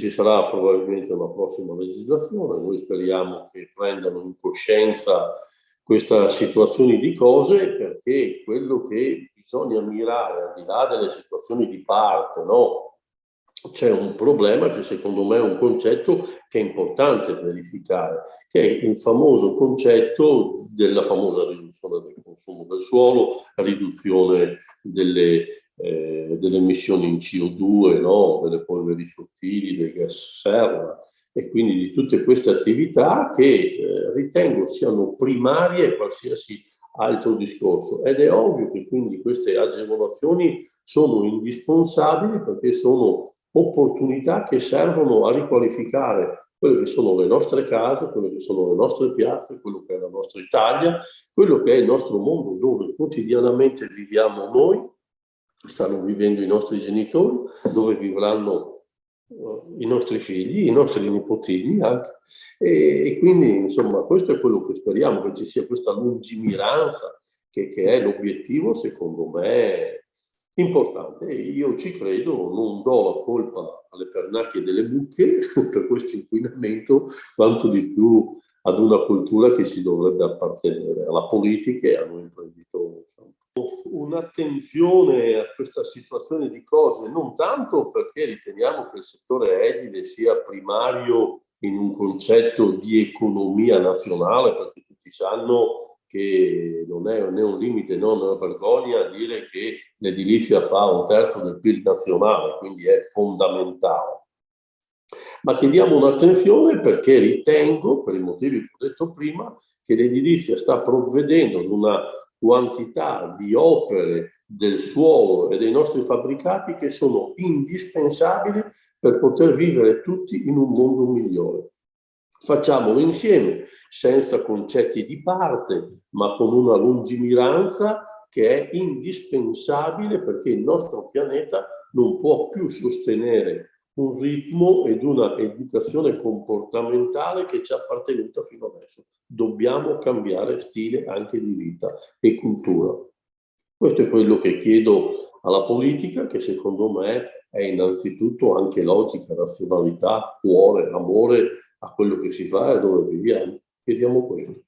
ci sarà probabilmente una prossima legislazione. Noi speriamo che prendano in coscienza questa situazione di cose, perché quello che bisogna mirare, al di là delle situazioni di parte, no? C'è un problema che secondo me è un concetto che è importante verificare, che è il famoso concetto della famosa riduzione del consumo del suolo, riduzione delle emissioni in CO2, no? Delle polveri sottili, dei gas serra, e quindi di tutte queste attività che ritengo siano primarie a qualsiasi altro discorso. Ed è ovvio che quindi queste agevolazioni sono indispensabili, perché sono opportunità che servono a riqualificare quelle che sono le nostre case, quelle che sono le nostre piazze, quello che è la nostra Italia, quello che è il nostro mondo, dove quotidianamente viviamo noi, stanno vivendo i nostri genitori, dove vivranno i nostri figli, i nostri nipotini anche. E quindi, insomma, questo è quello che speriamo, che ci sia questa lungimiranza, che è l'obiettivo, secondo me, importante. E io ci credo, non do la colpa alle pernacchie delle mucche per questo inquinamento, quanto di più ad una cultura che si dovrebbe appartenere alla politica e a noi imprenditori. Un'attenzione a questa situazione di cose, non tanto perché riteniamo che il settore edile sia primario in un concetto di economia nazionale, perché tutti sanno che non è né un limite, non una vergogna dire che l'edilizia fa 1/3 del PIL nazionale, quindi è fondamentale. Ma chiediamo un'attenzione perché ritengo, per i motivi che ho detto prima, che l'edilizia sta provvedendo ad una quantità di opere del suolo e dei nostri fabbricati che sono indispensabili per poter vivere tutti in un mondo migliore. Facciamolo insieme, senza concetti di parte, ma con una lungimiranza che è indispensabile, perché il nostro pianeta non può più sostenere un ritmo ed una educazione comportamentale che ci è appartenuta fino adesso. Dobbiamo cambiare stile anche di vita e cultura. Questo è quello che chiedo alla politica, che secondo me è innanzitutto anche logica, razionalità, cuore, amore a quello che si fa e dove viviamo. Chiediamo questo.